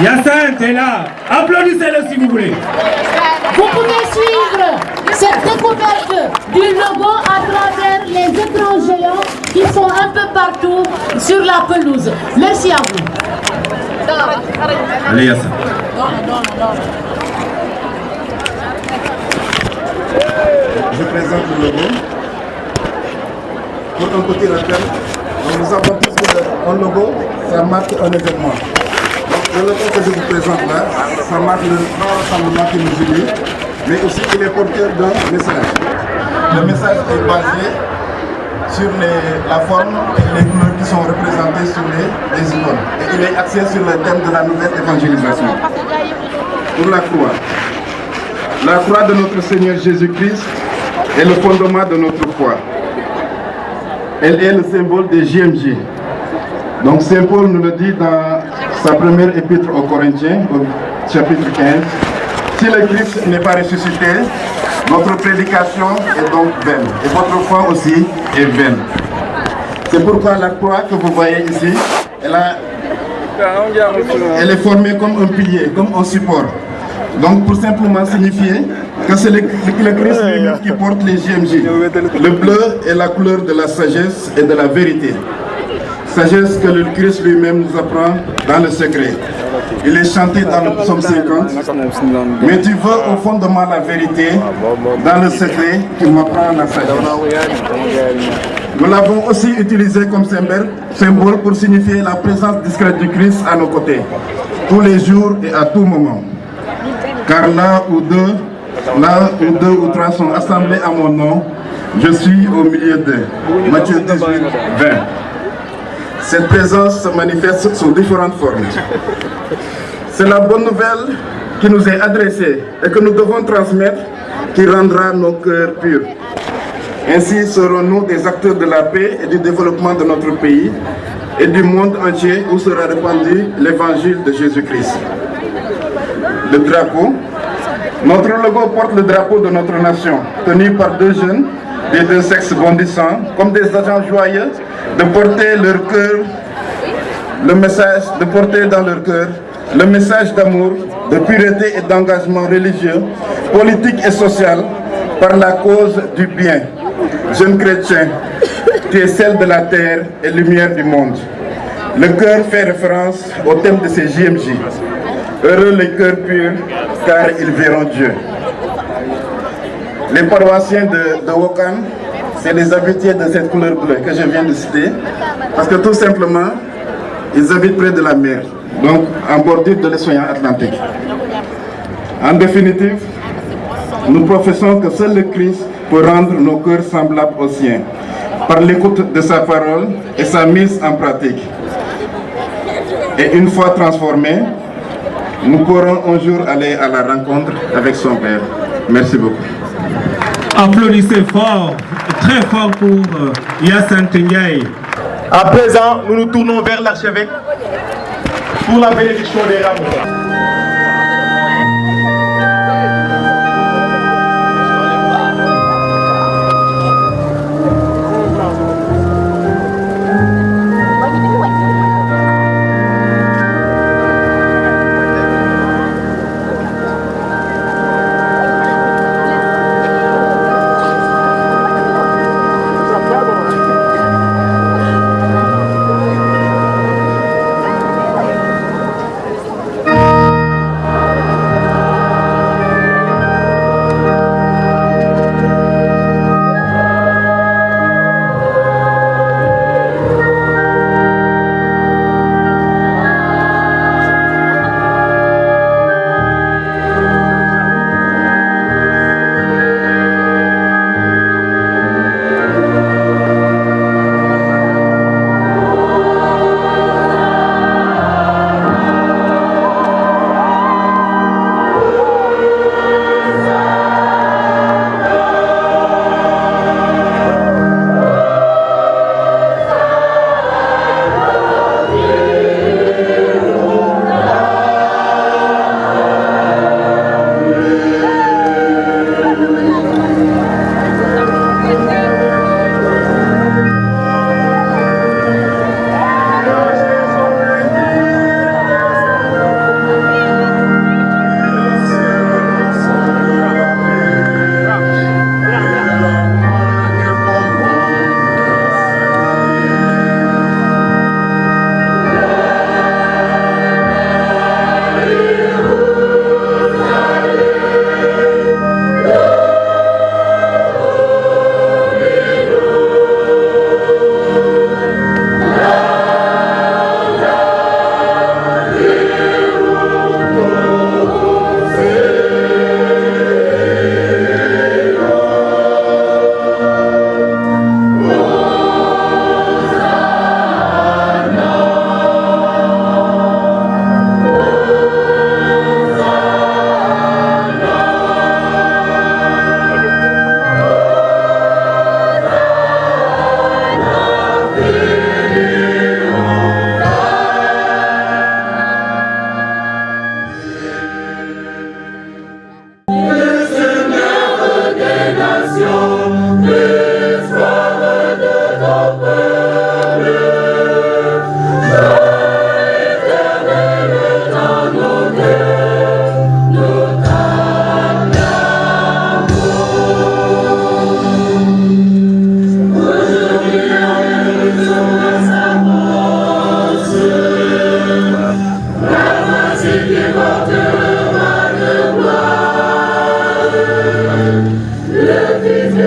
Hyacinthe est là. Applaudissez-le si vous voulez. Vous pouvez suivre cette découverte du logo à travers les écrans géants qui sont un peu partout sur la pelouse. Merci à vous. Allez, Hyacinthe. Je présente le logo. Pour un petit rappel, nous avons tous qu'un logo, ça marque un événement. Le logo que je vous présente là, ça marque le grand rassemblement qui nous unit, mais aussi il est porteur d'un message. Le message est basé sur la forme et les couleurs qui sont représentées sur les icônes. Et il est axé sur le thème de la nouvelle évangélisation. Pour la croix. La croix de notre Seigneur Jésus-Christ est le fondement de notre foi. Elle est le symbole des JMJ. Donc Saint Paul nous le dit dans sa première épître aux Corinthiens, au chapitre 15. Si le Christ n'est pas ressuscité, notre prédication est donc vaine. Et votre foi aussi est vaine. C'est pourquoi la croix que vous voyez ici, elle est formée comme un pilier, comme un support. Donc pour simplement signifier que c'est le Christ lui-même qui porte les JMJ. Le bleu est la couleur de la sagesse et de la vérité. Sagesse que le Christ lui-même nous apprend dans le secret. Il est chanté dans le psaume 50. Mais tu veux au fondement la vérité, dans le secret, tu m'apprends la sagesse. Nous l'avons aussi utilisé comme symbole pour signifier la présence discrète du Christ à nos côtés, tous les jours et à tout moment. Car là où deux ou trois sont assemblés à mon nom, je suis au milieu d'eux. Matthieu 18, 20. Cette présence se manifeste sous différentes formes. C'est la bonne nouvelle qui nous est adressée et que nous devons transmettre qui rendra nos cœurs purs. Ainsi serons-nous des acteurs de la paix et du développement de notre pays et du monde entier où sera répandu l'évangile de Jésus-Christ. Le drapeau. Notre logo porte le drapeau de notre nation, tenu par deux jeunes des deux sexes bondissants, comme des agents joyeux, de porter leur cœur, le message, de porter dans leur cœur le message d'amour, de pureté et d'engagement religieux, politique et social, par la cause du bien. Jeune chrétien, tu es celle de la terre et lumière du monde. Le cœur fait référence au thème de ces JMJ. Heureux les cœurs purs, car ils verront Dieu. Les paroissiens de Ouakam, c'est les habitués de cette couleur bleue que je viens de citer, parce que tout simplement, ils habitent près de la mer, donc en bordure de l'océan Atlantique. En définitive, nous professons que seul le Christ peut rendre nos cœurs semblables aux siens, par l'écoute de sa parole et sa mise en pratique. Et une fois transformés, nous pourrons un jour aller à la rencontre avec son Père. Merci beaucoup. Applaudissez fort, très fort pour Hyacinthe Ndiaye. À présent, nous nous tournons vers l'archevêque pour la bénédiction des rameaux.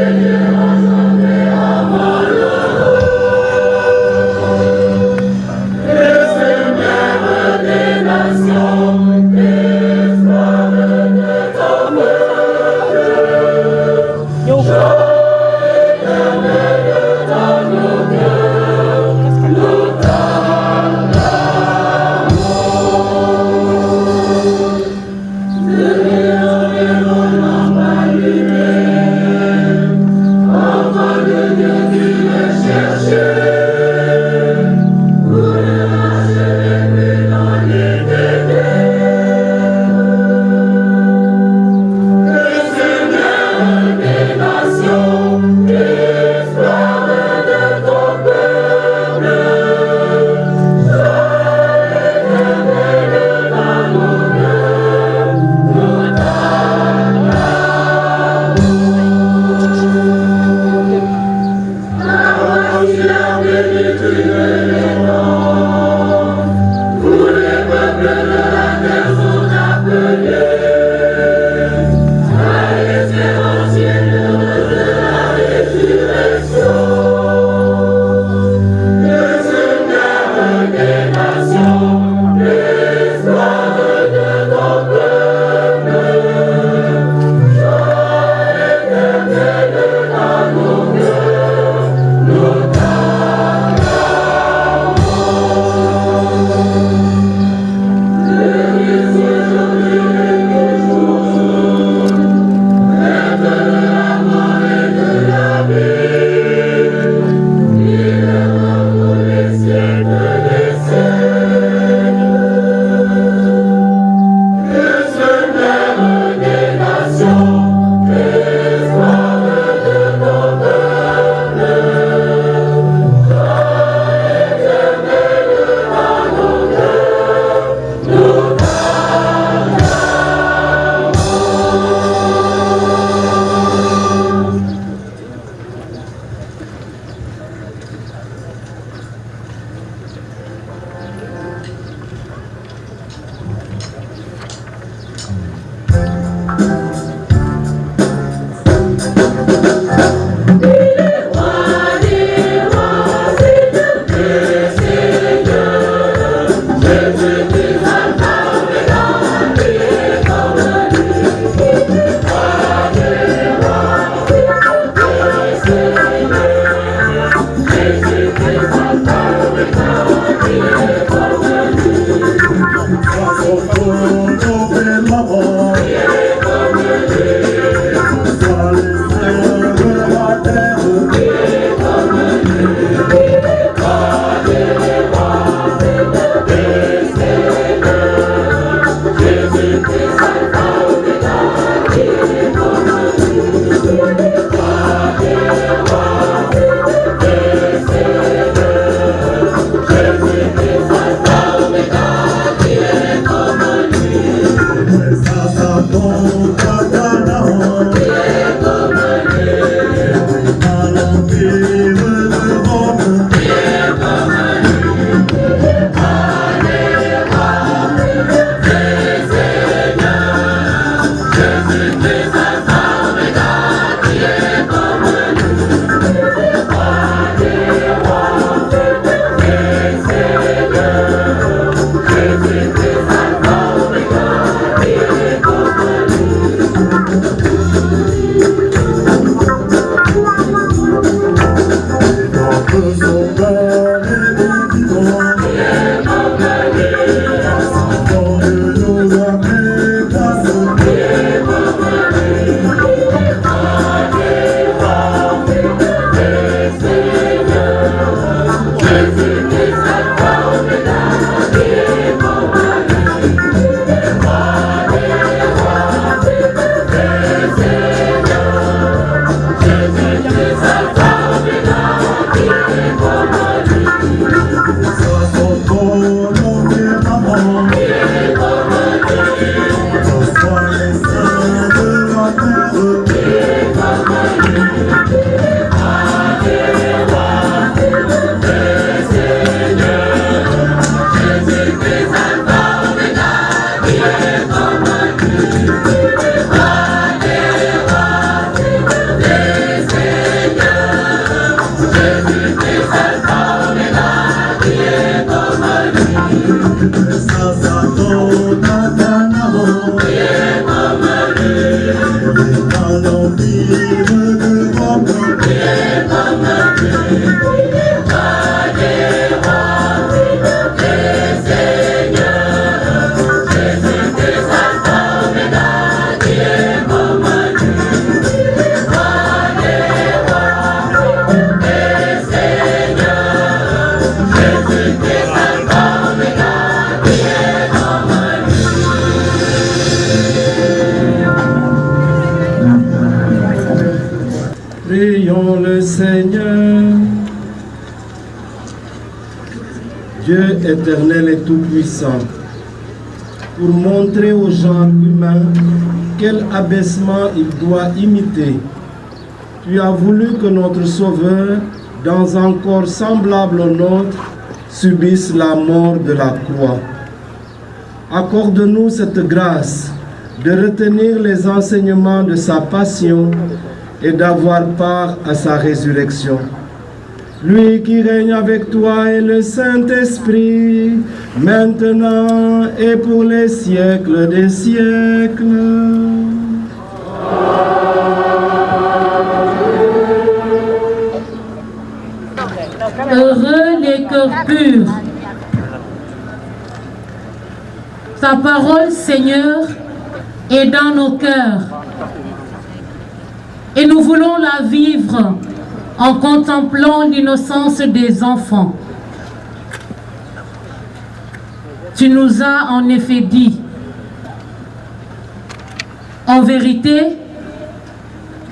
Nations, Prions le Seigneur. Dieu éternel et tout-puissant, pour montrer au genre humain quel abaissement il doit imiter, tu as voulu que notre Sauveur, dans un corps semblable au nôtre, subisse la mort de la croix. Accorde-nous cette grâce de retenir les enseignements de sa passion et d'avoir part à sa résurrection. Lui qui règne avec toi et le Saint-Esprit, maintenant et pour les siècles des siècles. Heureux les cœurs purs. Ta parole, Seigneur, est dans nos cœurs. Et nous voulons la vivre en contemplant l'innocence des enfants. Tu nous as en effet dit, en vérité,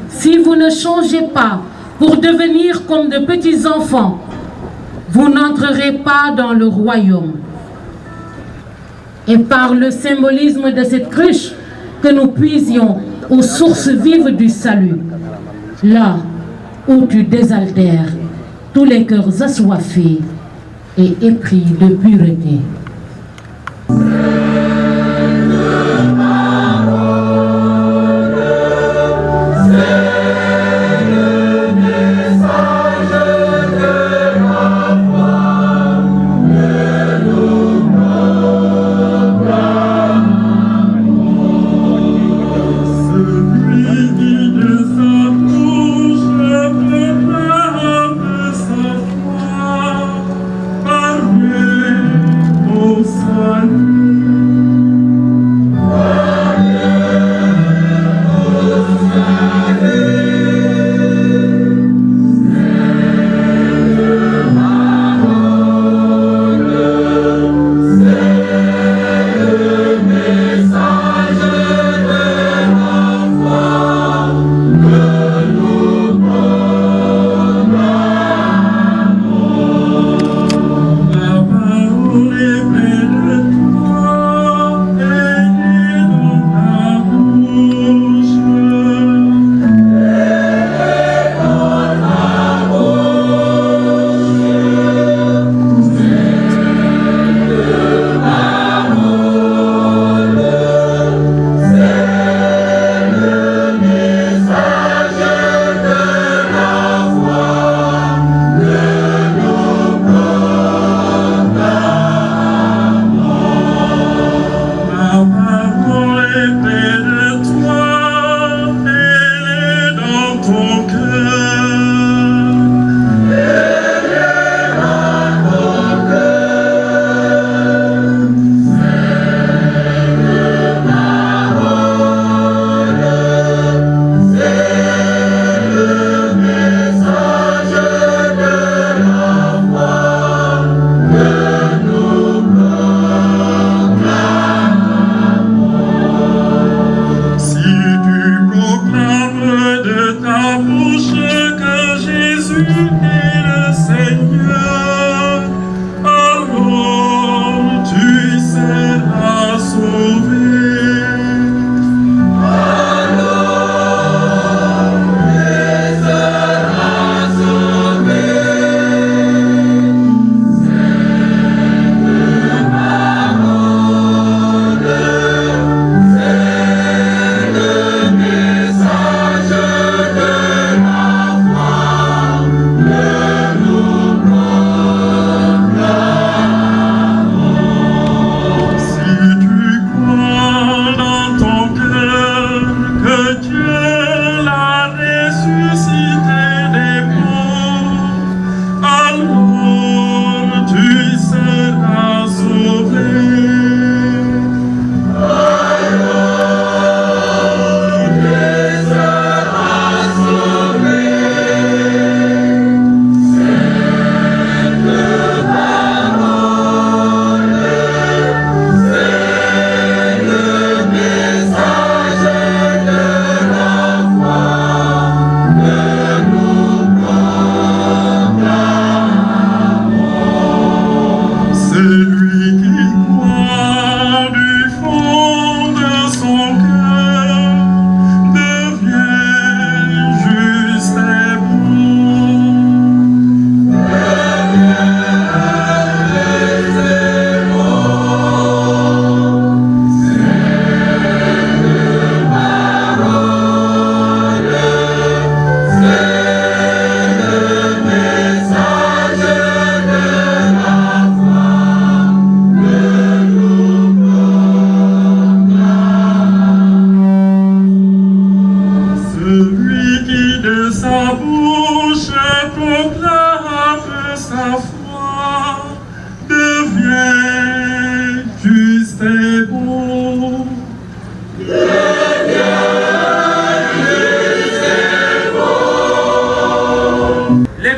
si vous ne changez pas pour devenir comme de petits enfants, vous n'entrerez pas dans le royaume. Et par le symbolisme de cette cruche, que nous puisions aux sources vives du salut, là où tu désaltères tous les cœurs assoiffés et épris de pureté.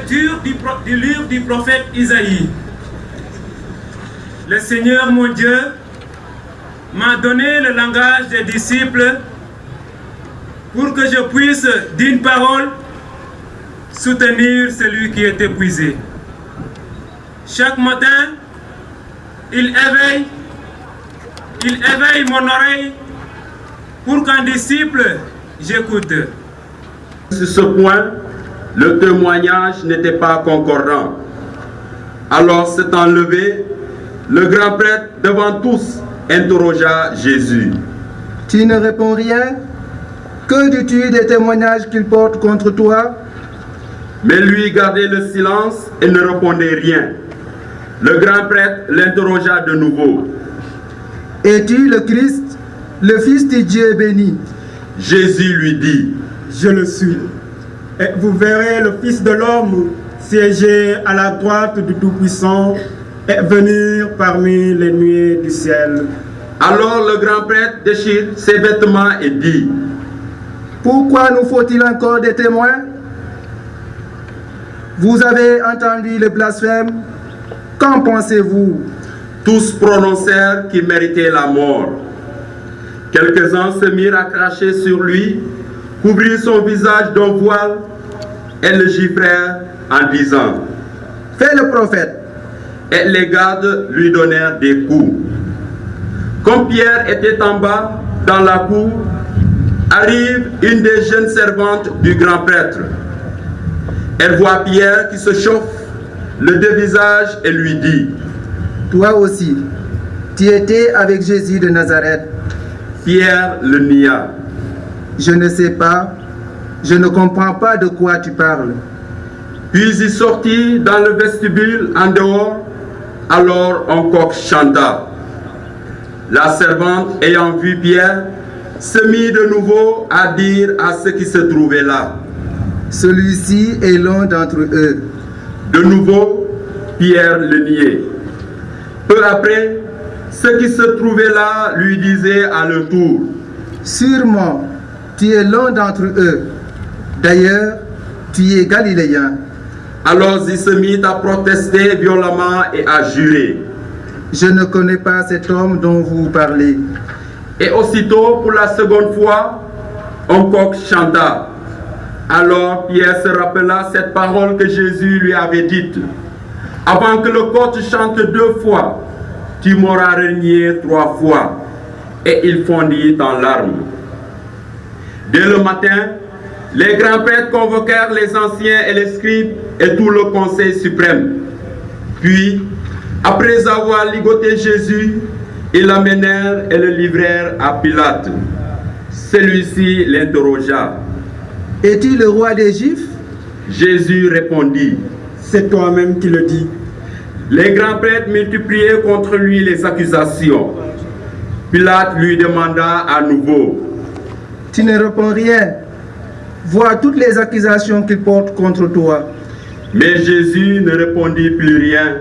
lecture du livre du prophète Isaïe. Le Seigneur mon Dieu m'a donné le langage des disciples pour que je puisse, d'une parole, soutenir celui qui est épuisé. Chaque matin, il éveille mon oreille pour qu'un disciple, j'écoute. Sur ce point, le témoignage n'était pas concordant. Alors s'étant levé, le grand prêtre devant tous interrogea Jésus. Tu ne réponds rien? Que dis-tu des témoignages qu'il porte contre toi? Mais lui gardait le silence et ne répondait rien. Le grand prêtre l'interrogea de nouveau. Es-tu le Christ, le Fils du Dieu béni? Jésus lui dit, Je le suis. Et vous verrez le Fils de l'homme siéger à la droite du Tout-Puissant et venir parmi les nuées du ciel. Alors le grand prêtre déchire ses vêtements et dit, Pourquoi nous faut-il encore des témoins? Vous avez entendu le blasphème? Qu'en pensez-vous? Tous prononcèrent qu'il méritait la mort. Quelques-uns se mirent à cracher sur lui, couvrirent son visage d'un voile et le giflèrent en disant, Fais le prophète. Et les gardes lui donnèrent des coups. Comme Pierre était en bas, dans la cour, arrive une des jeunes servantes du grand prêtre. Elle voit Pierre qui se chauffe le dévisage et lui dit, Toi aussi, tu étais avec Jésus de Nazareth. Pierre le nia. Je ne sais pas, je ne comprends pas de quoi tu parles. Puis il sortit dans le vestibule en dehors, alors un coq chanta. La servante, ayant vu Pierre, se mit de nouveau à dire à ceux qui se trouvaient là. Celui-ci est l'un d'entre eux. De nouveau, Pierre le niait. Peu après, ceux qui se trouvaient là lui disaient à leur tour, Sûrement, tu es l'un d'entre eux. D'ailleurs, tu es galiléen. Alors il se mit à protester violemment et à jurer. Je ne connais pas cet homme dont vous parlez. Et aussitôt, pour la seconde fois, un coq chanta. Alors Pierre se rappela cette parole que Jésus lui avait dite. Avant que le coq chante 2 fois, tu m'auras renié 3 fois. Et il fondit en larmes. Dès le matin, les grands prêtres convoquèrent les anciens et les scribes et tout le conseil suprême. Puis, après avoir ligoté Jésus, ils l'amenèrent et le livrèrent à Pilate. Celui-ci l'interrogea. Es-tu le roi des Juifs? Jésus répondit. C'est toi-même qui le dis. Les grands prêtres multipliaient contre lui les accusations. Pilate lui demanda à nouveau. Tu ne réponds rien. Vois toutes les accusations qu'il porte contre toi. Mais Jésus ne répondit plus rien,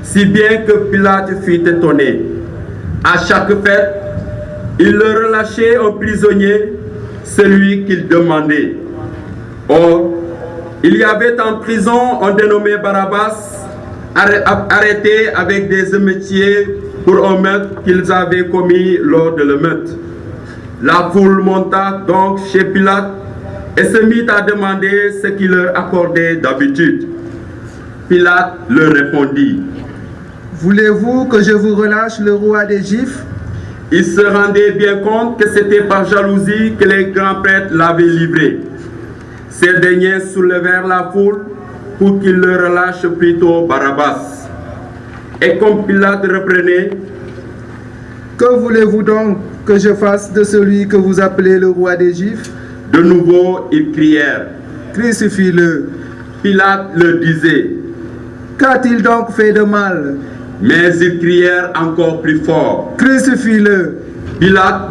si bien que Pilate fut étonné. À chaque fête, il leur relâchait un prisonnier, celui qu'il demandait. Or, il y avait en prison un dénommé Barabbas, arrêté avec des émeutiers pour un meurtre qu'ils avaient commis lors de l'émeute. La foule monta donc chez Pilate et se mit à demander ce qu'il leur accordait d'habitude. Pilate leur répondit. Voulez-vous que je vous relâche le roi des Juifs? Il se rendait bien compte que c'était par jalousie que les grands prêtres l'avaient livré. Ces derniers soulevèrent la foule pour qu'il leur relâche plutôt Barabbas. Et comme Pilate reprenait, Que voulez-vous donc que je fasse de celui que vous appelez le roi des Juifs? de nouveau ils crièrent. Crucifie-le. Pilate leur disait. Qu'a-t-il donc fait de mal? Mais ils crièrent encore plus fort. Crucifie-le. Pilate,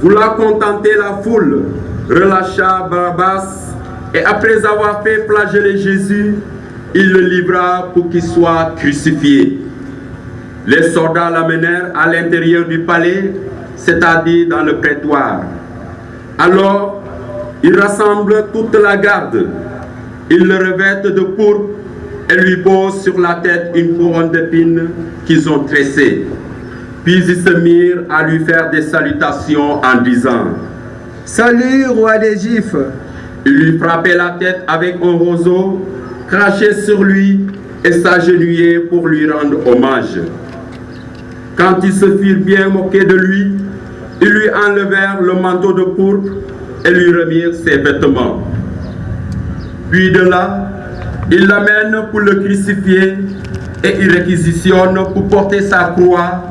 voulant contenter la foule, relâcha Barabbas et après avoir fait flageller Jésus, il le livra pour qu'il soit crucifié. Les soldats l'amenèrent à l'intérieur du palais, c'est-à-dire dans le prétoire. Alors, ils rassemblent toute la garde, Ils le revêtent de pourpre et lui posent sur la tête une couronne d'épines qu'ils ont tressée. Puis ils se mirent à lui faire des salutations en disant: Salut, roi des Juifs! Ils lui frappaient la tête avec un roseau, crachaient sur lui et s'agenouillaient pour lui rendre hommage. Quand ils se firent bien moquer de lui, ils lui enlevèrent le manteau de pourpre et lui remirent ses vêtements. Puis de là, ils l'amènent pour le crucifier et ils réquisitionnent pour porter sa croix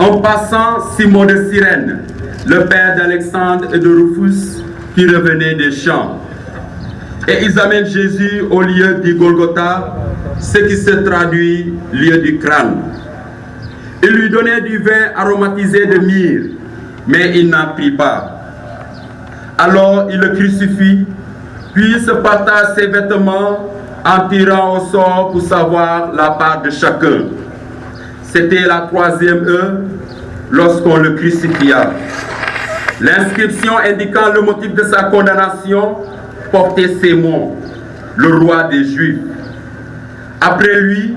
en passant Simon de Cyrène, le père d'Alexandre et de Rufus, qui revenait des champs. Et ils amènent Jésus au lieu du Golgotha, ce qui se traduit lieu du crâne. Ils lui donnaient du vin aromatisé de myrrhe, mais il n'en prit pas. Alors il le crucifie, puis se partage ses vêtements en tirant au sort pour savoir la part de chacun. C'était la 3e heure lorsqu'on le crucifia. L'inscription indiquant le motif de sa condamnation portait ces mots: le roi des Juifs. Après lui,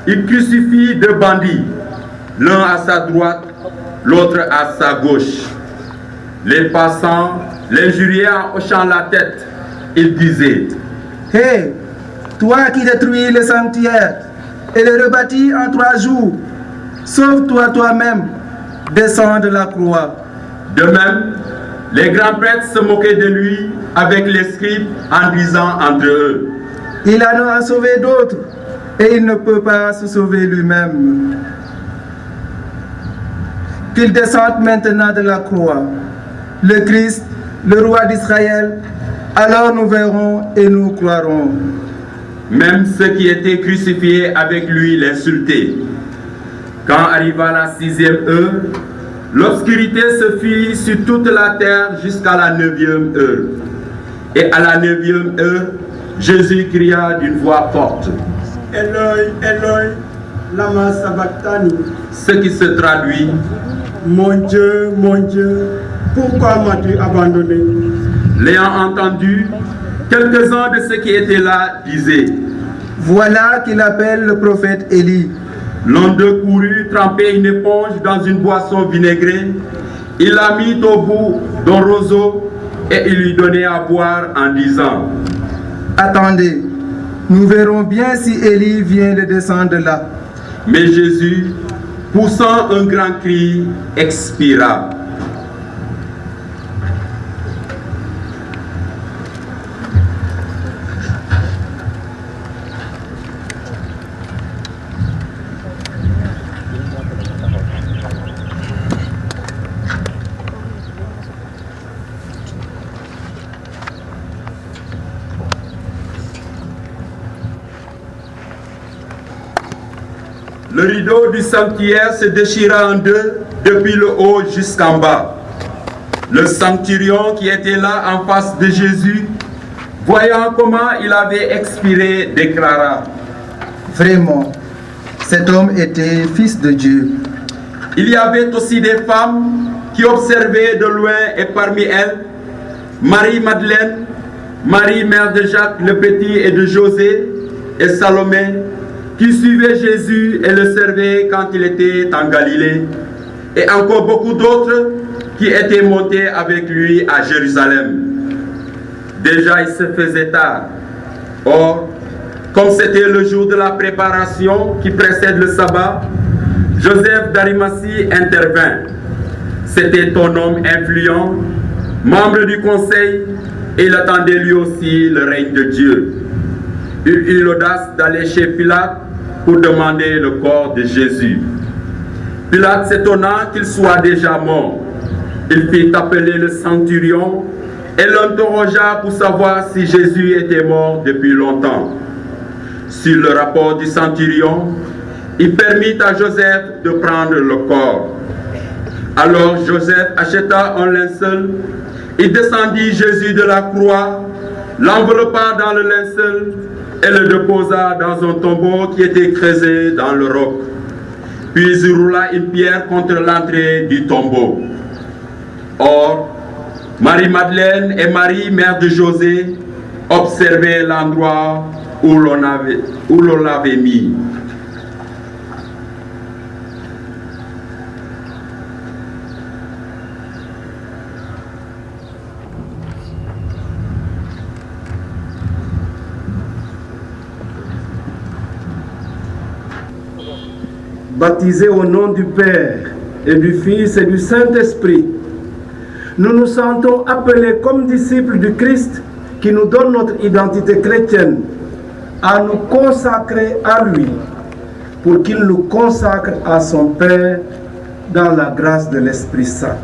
il crucifie 2 bandits, l'un à sa droite, l'autre à sa gauche. Les passants l'injuriaient en hochant la tête. Ils disaient: Hé, toi qui détruis le sanctuaire et le rebâtis en 3 jours, sauve-toi toi-même, descends de la croix. De même, les grands prêtres se moquaient de lui avec les scribes en disant entre eux: Il en a sauvé d'autres et il ne peut pas se sauver lui-même. Qu'il descende maintenant de la croix, le Christ, le roi d'Israël, alors nous verrons et nous croirons. Même ceux qui étaient crucifiés avec lui l'insultaient. Quand arriva la 6e heure, l'obscurité se fit sur toute la terre jusqu'à la 9e heure. Et à la 9e heure, Jésus cria d'une voix forte: Eloi, Eloi, lama sabachthani. Ce qui se traduit: Mon Dieu, pourquoi m'as-tu abandonné? L'ayant entendu, quelques-uns de ceux qui étaient là disaient: Voilà qu'il appelle le prophète Élie. L'un d'eux courut tremper une éponge dans une boisson vinaigrée. Il la mit au bout d'un roseau et il lui donnait à boire en disant: Attendez, nous verrons bien si Élie vient de descendre là. Mais Jésus, poussant un grand cri, expira. Le rideau du sanctuaire se déchira en deux depuis le haut jusqu'en bas. Le centurion qui était là en face de Jésus, voyant comment il avait expiré, déclara: Vraiment, cet homme était fils de Dieu. Il y avait aussi des femmes qui observaient de loin, et parmi elles, Marie-Madeleine, Marie, mère de Jacques le Petit et de José, et Salomé, qui suivait Jésus et le servait quand il était en Galilée, et encore beaucoup d'autres qui étaient montés avec lui à Jérusalem. Déjà il se faisait tard. Or, comme c'était le jour de la préparation qui précède le sabbat, Joseph d'Arimathie intervint. C'était un homme influent, membre du conseil, et il attendait lui aussi le règne de Dieu. Il eut l'audace d'aller chez Pilate pour demander le corps de Jésus. Pilate s'étonna qu'il soit déjà mort. Il fit appeler le centurion et l'interrogea pour savoir si Jésus était mort depuis longtemps. Sur le rapport du centurion, il permit à Joseph de prendre le corps. Alors Joseph acheta un linceul, il descendit Jésus de la croix, l'enveloppa dans le linceul et le déposa dans un tombeau qui était creusé dans le roc. Puis il roula une pierre contre l'entrée du tombeau. Or, Marie-Madeleine et Marie, mère de José, observer l'endroit où l'on l'avait mis. Baptisés au nom du Père et du Fils et du Saint-Esprit, nous nous sentons appelés comme disciples du Christ qui nous donne notre identité chrétienne à nous consacrer à lui pour qu'il nous consacre à son Père dans la grâce de l'Esprit Saint.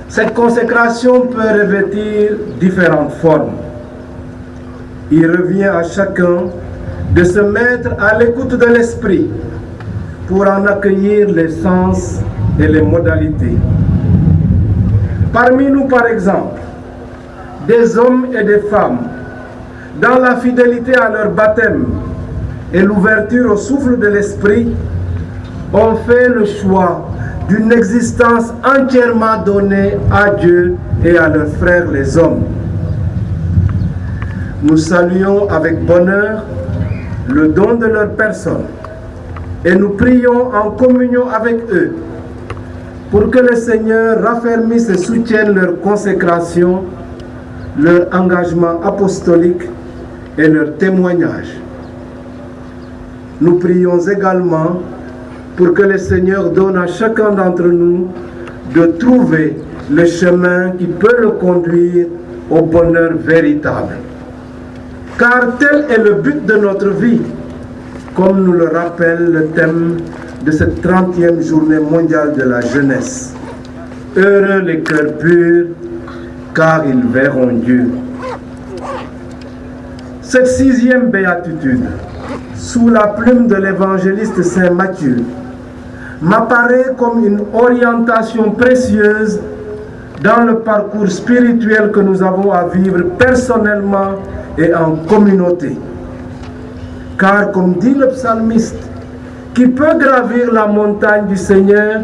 Cette consécration peut revêtir différentes formes. Il revient à chacun de se mettre à l'écoute de l'Esprit pour en accueillir les sens et les modalités. Parmi nous, par exemple, des hommes et des femmes, dans la fidélité à leur baptême et l'ouverture au souffle de l'Esprit, ont fait le choix d'une existence entièrement donnée à Dieu et à leurs frères les hommes. Nous saluons avec bonheur le don de leur personne et nous prions en communion avec eux pour que le Seigneur raffermisse et soutienne leur consécration, leur engagement apostolique et leur témoignage. Nous prions également pour que le Seigneur donne à chacun d'entre nous de trouver le chemin qui peut le conduire au bonheur véritable. Car tel est le but de notre vie, comme nous le rappelle le thème de cette 30e journée mondiale de la jeunesse. Heureux les cœurs purs, car ils verront Dieu. Cette 6e béatitude, sous la plume de l'évangéliste Saint Matthieu, m'apparaît comme une orientation précieuse dans le parcours spirituel que nous avons à vivre personnellement et en communauté. Car comme dit le psalmiste, qui peut gravir la montagne du Seigneur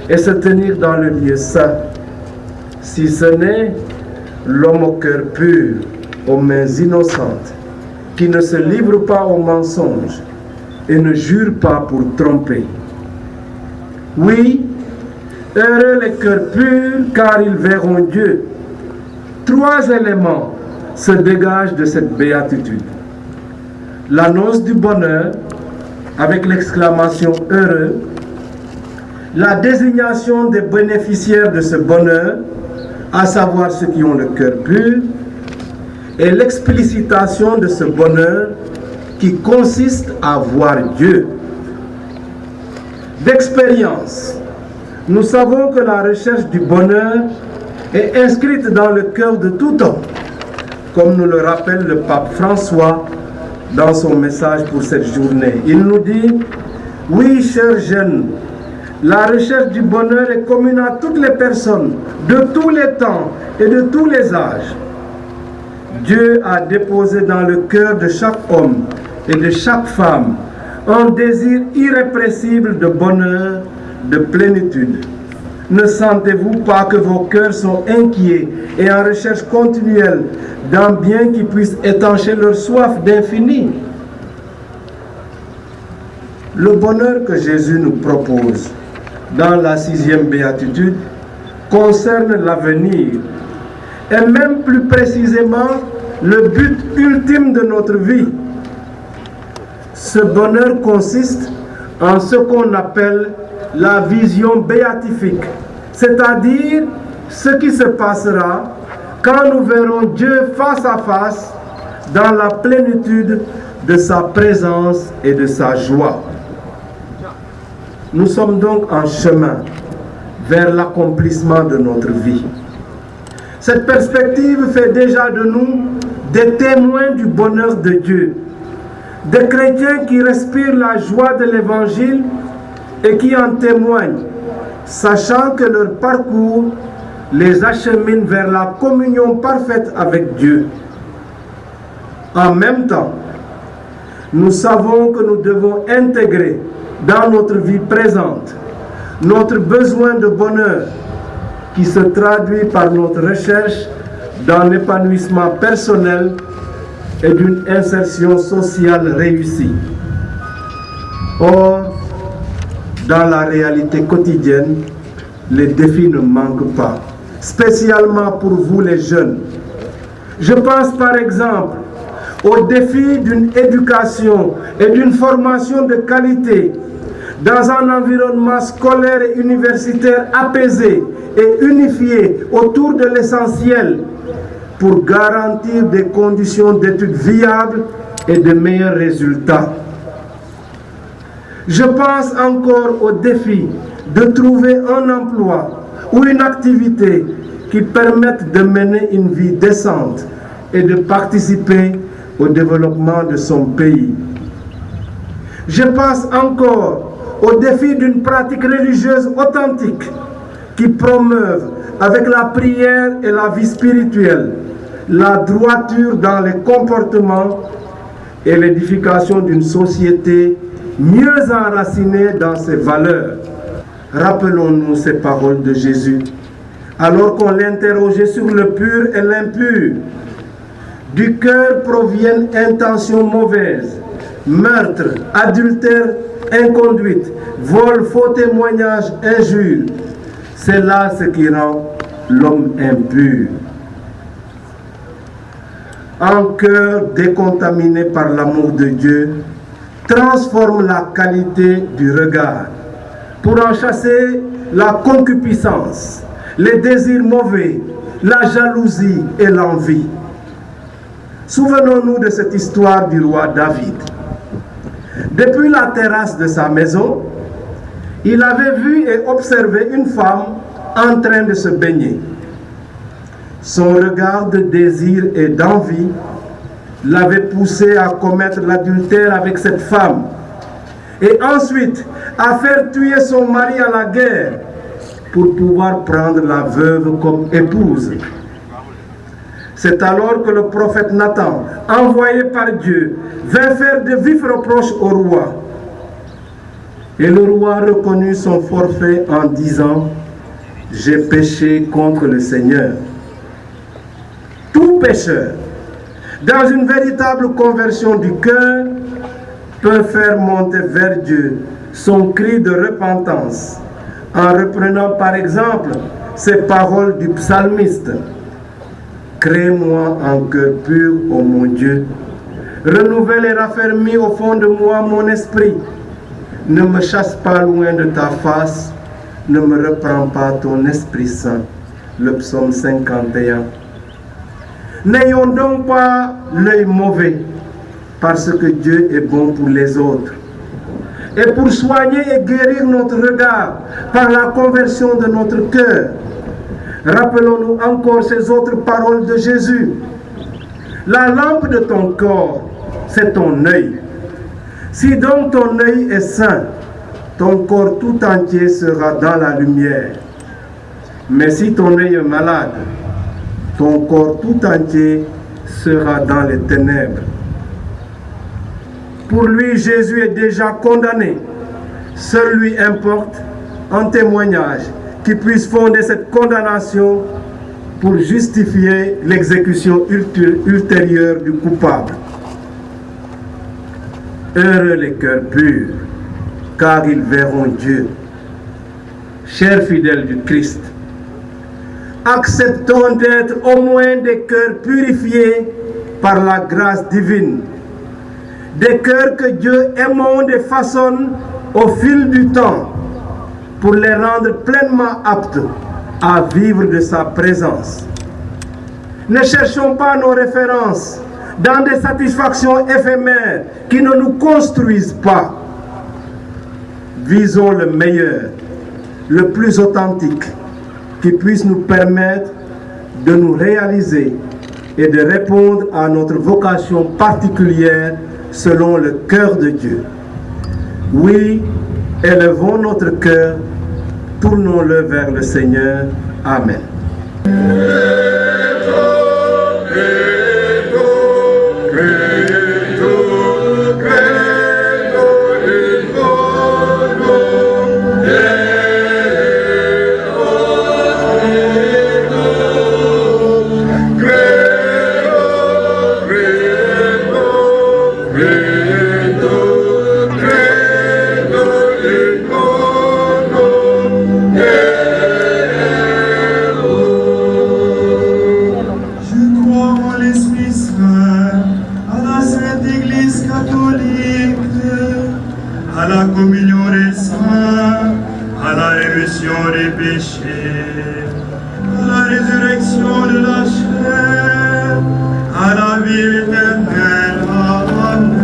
et se tenir dans le lieu saint, si ce n'est l'homme au cœur pur, aux mains innocentes, qui ne se livre pas au mensonge et ne jure pas pour tromper. Oui, heureux les cœurs purs, car ils verront Dieu. 3 éléments se dégagent de cette béatitude. L'annonce du bonheur, avec l'exclamation « heureux », la désignation des bénéficiaires de ce bonheur, à savoir ceux qui ont le cœur pur, et l'explicitation de ce bonheur qui consiste à voir Dieu. D'expérience, nous savons que la recherche du bonheur est inscrite dans le cœur de tout homme, comme nous le rappelle le pape François dans son message pour cette journée. Il nous dit, oui, chers jeunes, la recherche du bonheur est commune à toutes les personnes, de tous les temps et de tous les âges. Dieu a déposé dans le cœur de chaque homme et de chaque femme un désir irrépressible de bonheur, de plénitude. Ne sentez-vous pas que vos cœurs sont inquiets et en recherche continuelle d'un bien qui puisse étancher leur soif d'infini? Le bonheur que Jésus nous propose dans la 6e béatitude concerne l'avenir et même plus précisément le but ultime de notre vie. Ce bonheur consiste en ce qu'on appelle la vision béatifique, c'est-à-dire ce qui se passera quand nous verrons Dieu face à face dans la plénitude de sa présence et de sa joie. Nous sommes donc en chemin vers l'accomplissement de notre vie. Cette perspective fait déjà de nous des témoins du bonheur de Dieu, des chrétiens qui respirent la joie de l'Évangile et qui en témoignent, sachant que leur parcours les achemine vers la communion parfaite avec Dieu. En même temps, nous savons que nous devons intégrer dans notre vie présente notre besoin de bonheur qui se traduit par notre recherche d'un épanouissement personnel et d'une insertion sociale réussie. Or, dans la réalité quotidienne, les défis ne manquent pas, spécialement pour vous les jeunes. Je pense par exemple au défi d'une éducation et d'une formation de qualité dans un environnement scolaire et universitaire apaisé et unifié autour de l'essentiel pour garantir des conditions d'études viables et de meilleurs résultats. Je pense encore au défi de trouver un emploi ou une activité qui permette de mener une vie décente et de participer au développement de son pays. Je pense encore au défi d'une pratique religieuse authentique qui promeuve avec la prière et la vie spirituelle la droiture dans les comportements et l'édification d'une société mieux enracinée dans ses valeurs. Rappelons-nous ces paroles de Jésus, alors qu'on l'interrogeait sur le pur et l'impur. Du cœur proviennent intentions mauvaises, meurtre, adultère, inconduite, vol, faux témoignage, injure. C'est là ce qui rend l'homme impur. Un cœur décontaminé par l'amour de Dieu transforme la qualité du regard pour en chasser la concupiscence, les désirs mauvais, la jalousie et l'envie. Souvenons-nous de cette histoire du roi David. Depuis la terrasse de sa maison, il avait vu et observé une femme en train de se baigner. Son regard de désir et d'envie l'avait poussé à commettre l'adultère avec cette femme et ensuite à faire tuer son mari à la guerre pour pouvoir prendre la veuve comme épouse. C'est alors que le prophète Nathan, envoyé par Dieu, vint faire de vifs reproches au roi. Et le roi reconnut son forfait en disant « J'ai péché contre le Seigneur ». Tout pécheur, dans une véritable conversion du cœur, peut faire monter vers Dieu son cri de repentance en reprenant par exemple ces paroles du psalmiste. Crée-moi un cœur pur, ô mon Dieu. Renouvelle et raffermis au fond de moi mon esprit. Ne me chasse pas loin de ta face. Ne me reprends pas ton Esprit Saint. Le psaume 51. N'ayons donc pas l'œil mauvais, parce que Dieu est bon pour les autres. Et pour soigner et guérir notre regard par la conversion de notre cœur, rappelons-nous encore ces autres paroles de Jésus. La lampe de ton corps, c'est ton œil. Si donc ton œil est sain, ton corps tout entier sera dans la lumière. Mais si ton œil est malade, ton corps tout entier sera dans les ténèbres. Pour lui, Jésus est déjà condamné. Seul lui importe un témoignage qui puisse fonder cette condamnation pour justifier l'exécution ultérieure du coupable. Heureux les cœurs purs, car ils verront Dieu. Chers fidèles du Christ, acceptons d'être au moins des cœurs purifiés par la grâce divine, des cœurs que Dieu émonde et façonne au fil du temps pour les rendre pleinement aptes à vivre de sa présence. Ne cherchons pas nos références dans des satisfactions éphémères qui ne nous construisent pas. Visons le meilleur, le plus authentique, qui puisse nous permettre de nous réaliser et de répondre à notre vocation particulière selon le cœur de Dieu. Oui, élevons notre cœur, tournons-le vers le Seigneur. Amen. Credo Sainte Église catholique, à la communion des saints, à la rémission des péchés, à la résurrection de la chair, à la vie éternelle. Amen.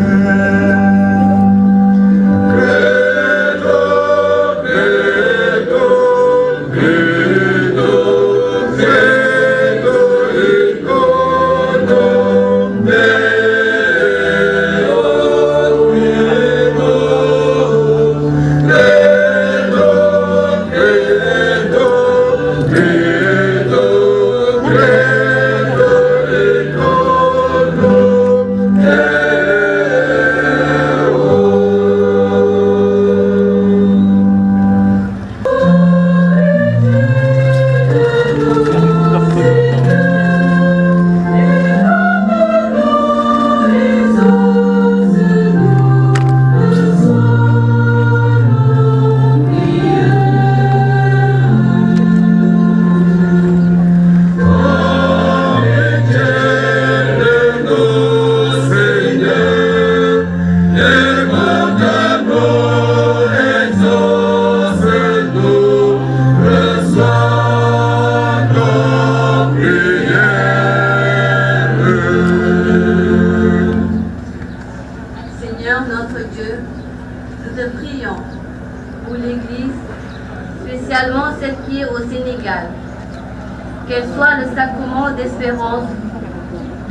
Qu'elle soit le sacrement d'espérance,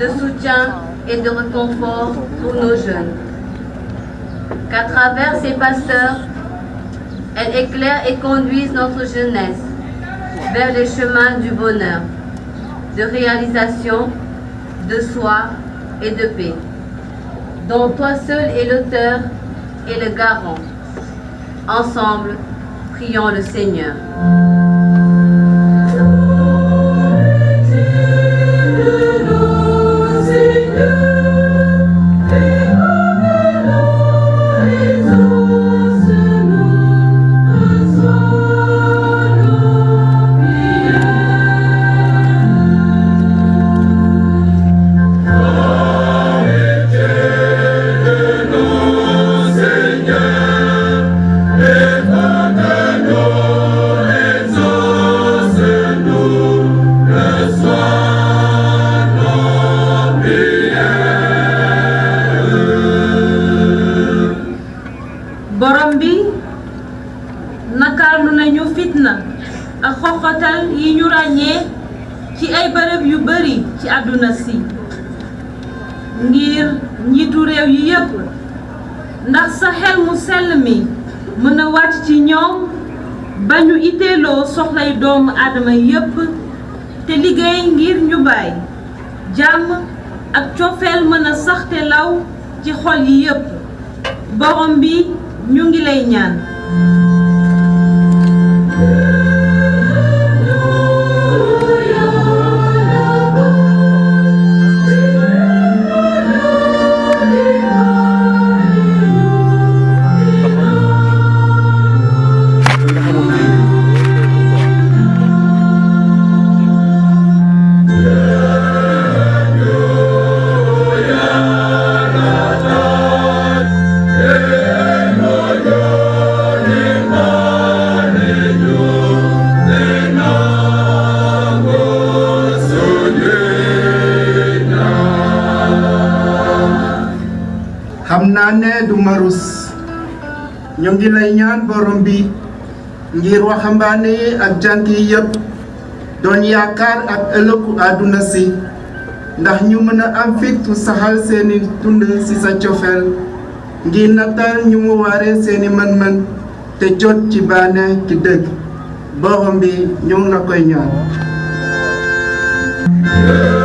de soutien et de réconfort pour nos jeunes. Qu'à travers ces pasteurs, elle éclaire et conduise notre jeunesse vers les chemins du bonheur, de réalisation, de soi et de paix, dont toi seul es l'auteur et le garant. Ensemble, prions le Seigneur. yi ñu ràññee ci ay bërëb yu bari ci àdduna si ngir njiitu réew yi yépp ndax sa xel mu sell mi mën a wàcc ci ñoom ba ñu itteeloo soxlay doomu aadama yépp te liggéey ngir ñu baay jàmm ak cofeel mën a sax te law ci xol yi yépp borom bi ñu ngi lay ñaan ne du marus ñu ngi lay ñaan borom bi ngir waxambaane yi ak jànk yi yépp doon yaakaar ak ëllëgu àdduna si ndax ñu mën a am fitu saxal seeni dund ci sa cofeel ngir natal ñu mu waree seeni mën-mën te jot ci baane ki dëgg borom bi ñu ngi la koy ñaan Yeah.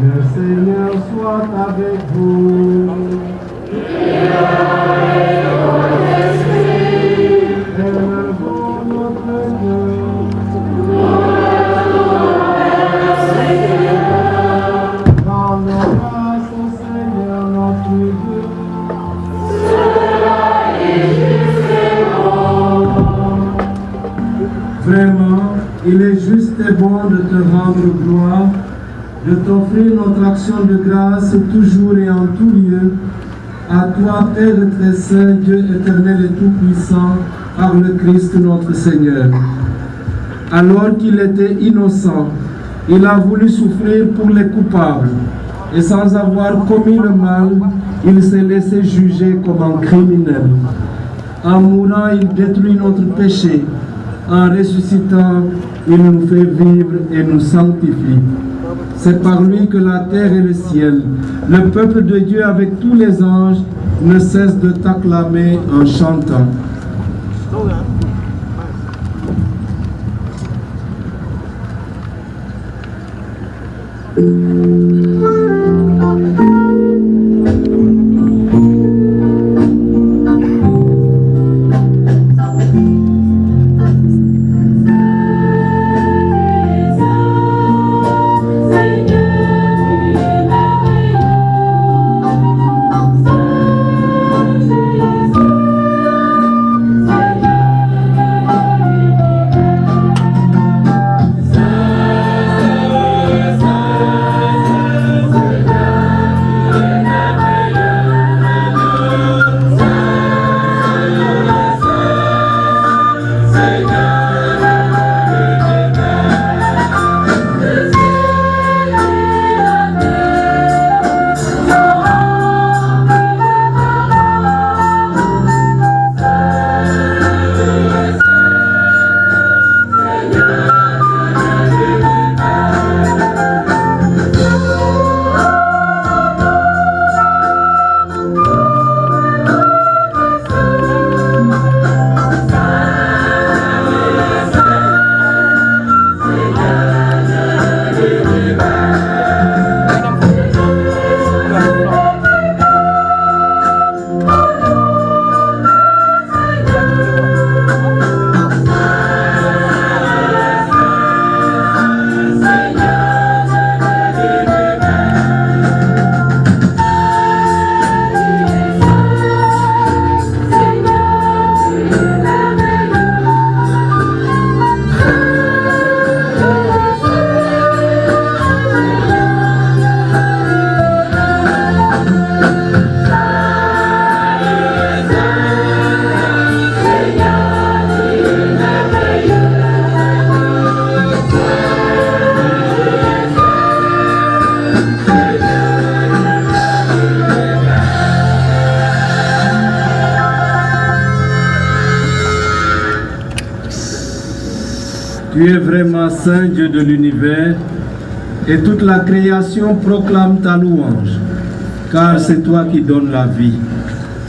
Le Seigneur soit avec vous. Élevons notre cœur. Rendons grâce au Seigneur notre Dieu. Vraiment, il est juste et bon de te rendre gloire, de t'offrir notre action de grâce toujours et en tout lieu, à toi, Père très saint, Dieu éternel et tout-puissant, par le Christ notre Seigneur. Alors qu'il était innocent, il a voulu souffrir pour les coupables, et sans avoir commis le mal, il s'est laissé juger comme un criminel. En mourant, il détruit notre péché. En ressuscitant, il nous fait vivre et nous sanctifie. C'est par lui que la terre et le ciel, le peuple de Dieu avec tous les anges, ne cessent de t'acclamer en chantant. Tu es vraiment saint, Dieu de l'univers, et toute la création proclame ta louange, car c'est toi qui donnes la vie.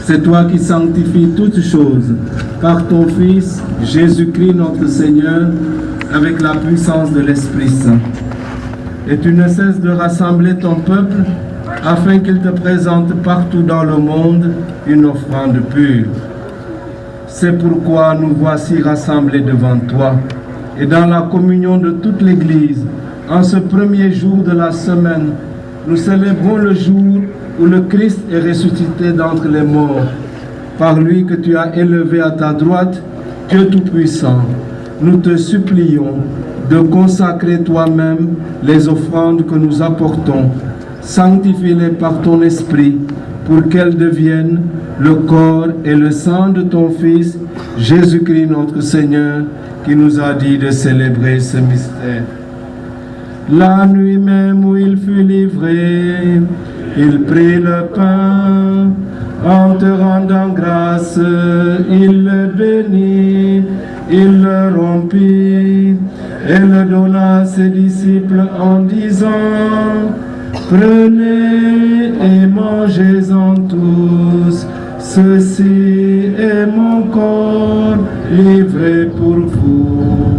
C'est toi qui sanctifies toutes choses par ton Fils, Jésus-Christ notre Seigneur, avec la puissance de l'Esprit Saint. Et tu ne cesses de rassembler ton peuple afin qu'il te présente partout dans le monde une offrande pure. C'est pourquoi nous voici rassemblés devant toi, et dans la communion de toute l'Église, en ce premier jour de la semaine, nous célébrons le jour où le Christ est ressuscité d'entre les morts. Par lui que tu as élevé à ta droite, Dieu Tout-Puissant, nous te supplions de consacrer toi-même les offrandes que nous apportons. Sanctifie-les par ton esprit pour qu'elles deviennent le corps et le sang de ton Fils, Jésus-Christ notre Seigneur, qui nous a dit de célébrer ce mystère. La nuit même où il fut livré, il prit le pain, en te rendant grâce, il le bénit, il le rompit et le donna à ses disciples en disant: prenez et mangez-en tous, ceci est mon corps livré pour vous.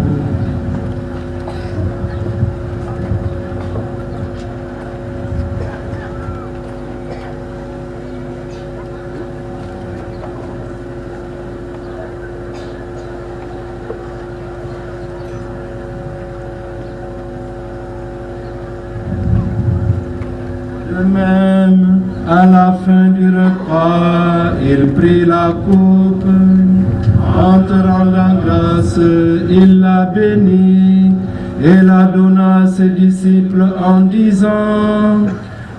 Même à la fin du repas, il prit la coupe, en te rendant grâce, il la bénit et la donna à ses disciples en disant: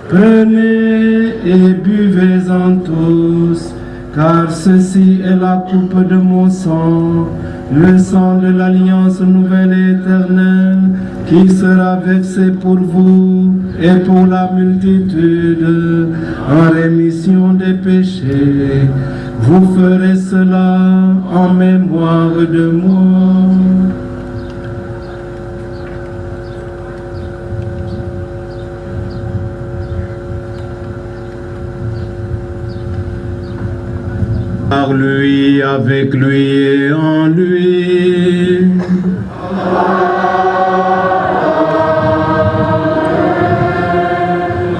prenez et buvez-en tous, car ceci est la coupe de mon sang, le sang de l'alliance nouvelle et éternelle, qui sera versé pour vous et pour la multitude en rémission des péchés. Vous ferez cela en mémoire de moi. Par lui, avec lui et en lui.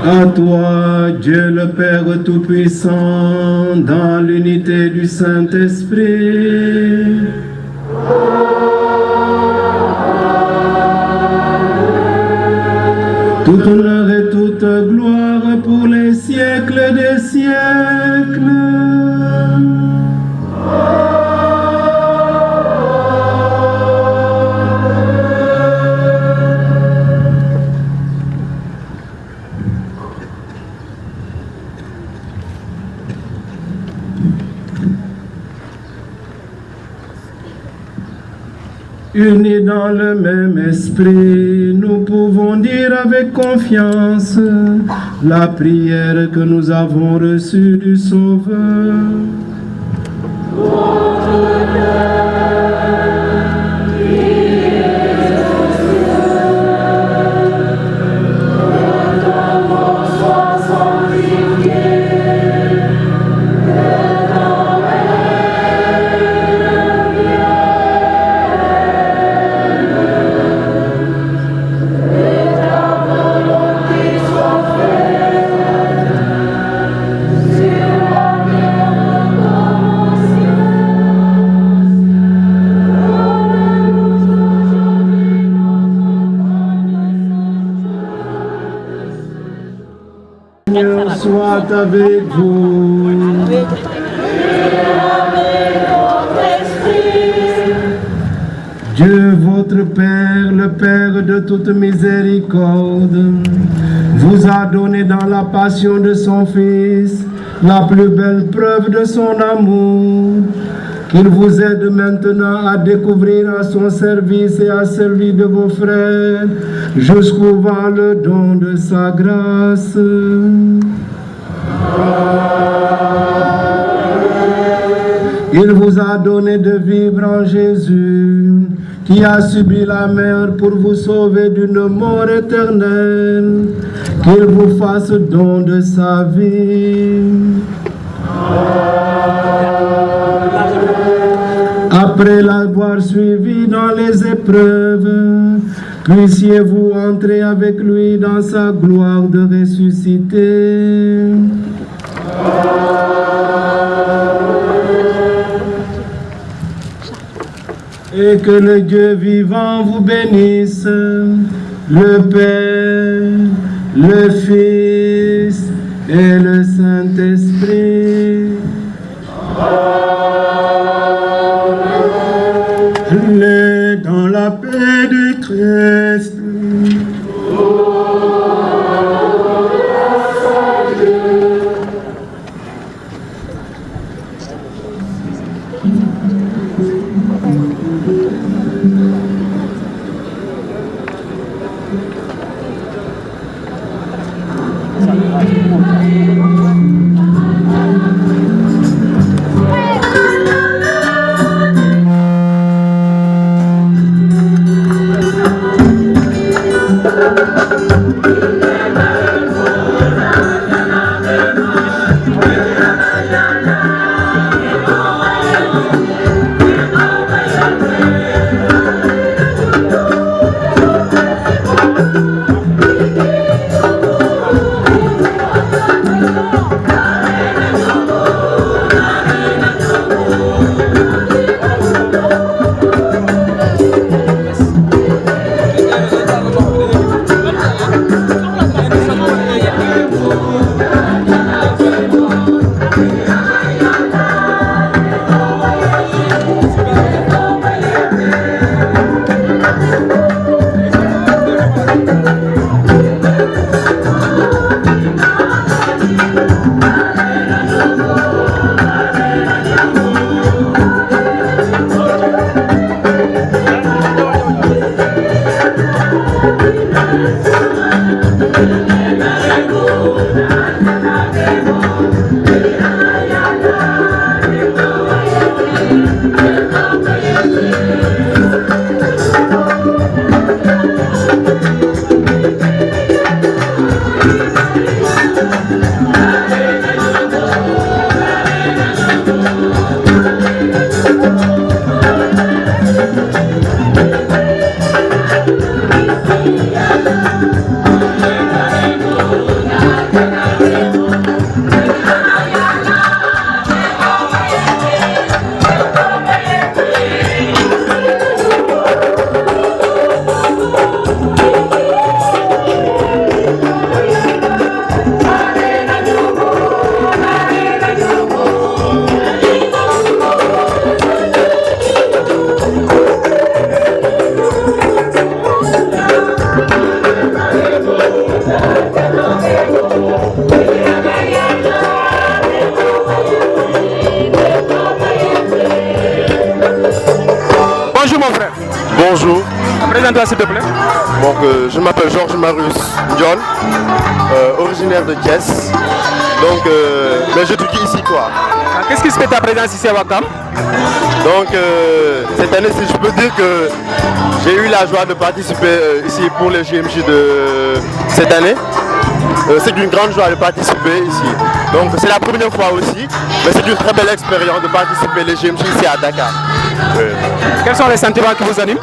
À toi, Dieu le Père Tout-Puissant, dans l'unité du Saint-Esprit, tout honneur et toute gloire pour les siècles des siècles. Unis dans le même esprit, nous pouvons dire avec confiance la prière que nous avons reçue du Sauveur. Soit avec vous. Dieu, votre Père, le Père de toute miséricorde, vous a donné dans la passion de son Fils la plus belle preuve de son amour. Qu'il vous aide maintenant à découvrir à son service et à celui de vos frères jusqu'au vent le don de sa grâce. Il vous a donné de vivre en Jésus, qui a subi la mer pour vous sauver d'une mort éternelle. Qu'il vous fasse don de sa vie. Après l'avoir suivi dans les épreuves, puissiez-vous entrer avec lui dans sa gloire de ressuscité. et que le Dieu vivant vous bénisse, le Père, le Fils et le Saint-Esprit. Allez dans la paix du Christ. Bonjour. Présente-toi s'il te plaît. Donc, je m'appelle Georges Marius John, originaire de Thiès. Donc, mais j'étudie ici quoi. Qu'est-ce qui se fait ta présence ici à Ouakam? Donc, cette année, si je peux dire que j'ai eu la joie de participer ici pour les JMJ de cette année. C'est une grande joie de participer ici. Donc, c'est la première fois aussi, mais c'est une très belle expérience de participer les JMJ ici à Dakar. Quels sont les sentiments qui vous animent?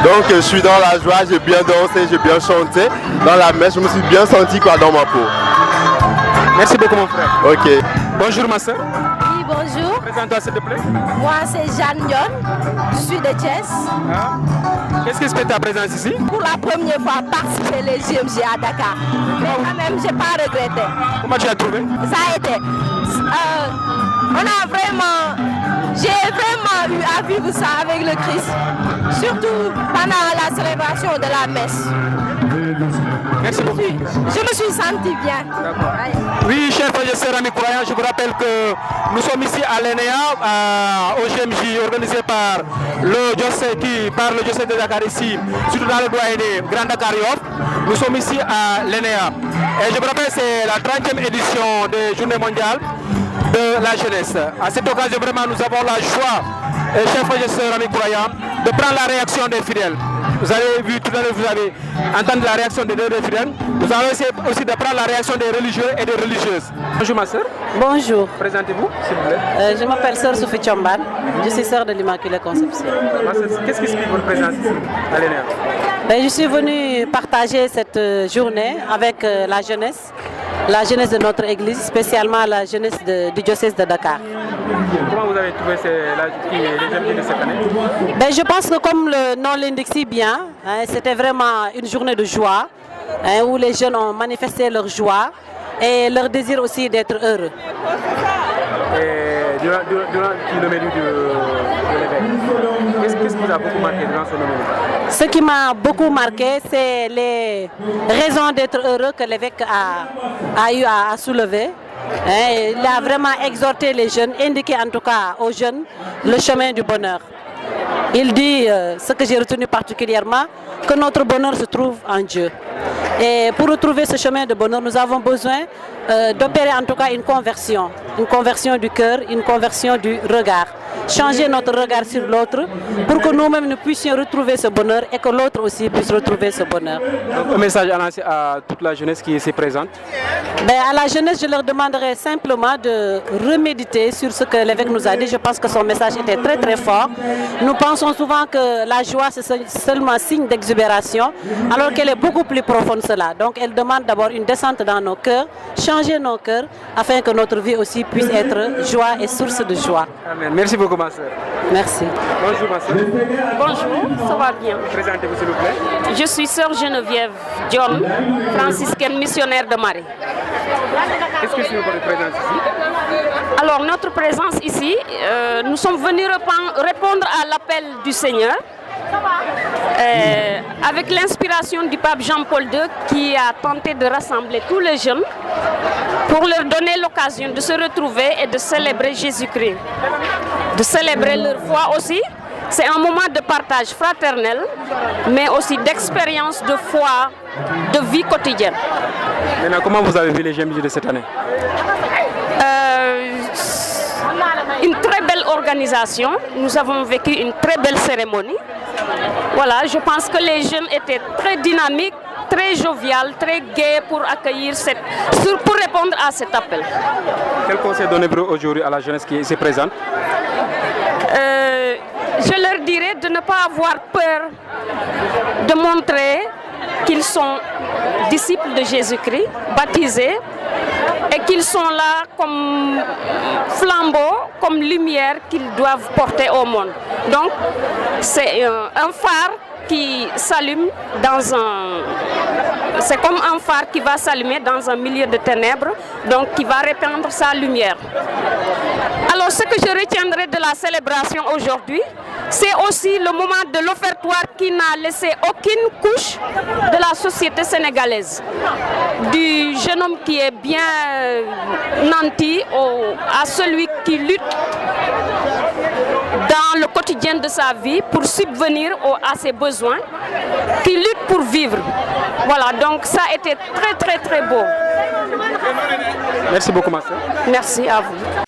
Donc je suis dans la joie, j'ai bien dansé, j'ai bien chanté. Dans la messe, je me suis bien senti quoi dans ma peau. Merci beaucoup mon frère. Ok. Bonjour ma soeur. Oui, bonjour. Présente-toi s'il te plaît. Moi c'est Jeanne Dion, je suis de Thiès. Qu'est-ce qui se fait ta présence ici? Pour la première fois participer les JMJ à Dakar. Mais quand même, j'ai pas regretté. Comment tu as trouvé? Ça a été. J'ai vraiment eu à vivre ça avec le Christ, surtout pendant la célébration de la messe. Merci beaucoup. Je me suis sentie bien. Oui, chers frères et sœurs amis croyants, je vous rappelle que nous sommes ici à l'ENEA, au GMJ, organisé par le diocèse de Dakar ici, surtout dans le doyenné Grand Dakar Yoff. Nous sommes ici à l'ENEA. Et je vous rappelle, c'est la 30e édition des Journées mondiales de la jeunesse. À cette occasion, vraiment, nous avons la joie, chers frères et sœurs amis croyants, de prendre la réaction des fidèles. Vous avez vu tout à l'heure, vous avez entendu la réaction des fidèles. Nous allons essayer aussi de prendre la réaction des religieux et des religieuses. Bonjour ma sœur. Bonjour. Présentez-vous, s'il vous plaît. Je m'appelle Sœur Sophie Tchomban. Je suis sœur de l'Immaculée Conception. Qu'est-ce qui explique votre présence ici à l'ENEA? Je suis venue partager cette journée avec la jeunesse la jeunesse de notre église, spécialement la jeunesse du diocèse de Dakar. Comment vous avez trouvé les GMJ de cette année? Ben, je pense que comme le nom l'indique si bien, hein, c'était vraiment une journée de joie, hein, où les jeunes ont manifesté leur joie et leur désir aussi d'être heureux. Et durant le menu de l'évêque, qu'est-ce qui vous a beaucoup marqué durant ce menu? Ce qui m'a beaucoup marqué, c'est les raisons d'être heureux que l'évêque a eu à soulever. Il a vraiment exhorté les jeunes, indiqué en tout cas aux jeunes le chemin du bonheur. Il dit, ce que j'ai retenu particulièrement, que notre bonheur se trouve en Dieu. Et pour retrouver ce chemin de bonheur, nous avons besoin d'opérer en tout cas une conversion du cœur, une conversion du regard. Changer notre regard sur l'autre pour que nous-mêmes nous puissions retrouver ce bonheur et que l'autre aussi puisse retrouver ce bonheur. Donc, un message à lancer à toute la jeunesse qui est ici présente? Ben, à la jeunesse, je leur demanderai simplement de reméditer sur ce que l'évêque nous a dit. Je pense que son message était très très fort. Nous pensons souvent que la joie c'est seulement signe d'exubération, alors qu'elle est beaucoup plus profonde cela. Donc elle demande d'abord une descente dans nos cœurs, changer nos cœurs, afin que notre vie aussi puisse être joie et source de joie. Amen. Merci beaucoup ma soeur. Merci. Bonjour ma soeur. Bonjour, ça va bien. Présentez-vous s'il vous plaît. Je suis sœur Geneviève John, franciscaine missionnaire de Marie. Qu'est-ce que c'est votre présence ici? Alors notre présence ici, nous sommes venus répondre à l'appel du Seigneur avec l'inspiration du pape Jean-Paul II qui a tenté de rassembler tous les jeunes pour leur donner l'occasion de se retrouver et de célébrer Jésus-Christ, de célébrer leur foi aussi. C'est un moment de partage fraternel, mais aussi d'expérience de foi, de vie quotidienne. Maintenant, comment vous avez vu les GMJ de cette année? Une très belle organisation. Nous avons vécu une très belle cérémonie. Voilà, je pense que les jeunes étaient très dynamiques, très joviales, très gais pour accueillir pour répondre à cet appel. Quel conseil donnez-vous aujourd'hui à la jeunesse qui est ici présente? Je leur dirais de ne pas avoir peur de montrer qu'ils sont disciples de Jésus-Christ, baptisés, et qu'ils sont là comme flambeaux, comme lumière qu'ils doivent porter au monde. Donc, c'est un phare qui s'allume c'est comme un phare qui va s'allumer dans un milieu de ténèbres, donc qui va répandre sa lumière. Alors, ce que je retiendrai de la célébration aujourd'hui, c'est aussi le moment de l'offertoire qui n'a laissé aucune couche de la société sénégalaise. Du jeune homme qui est bien nanti à celui qui lutte dans le quotidien de sa vie pour subvenir à ses besoins, qui lutte pour vivre. Voilà, donc ça a été très très très beau. Merci beaucoup ma soeur. Merci à vous.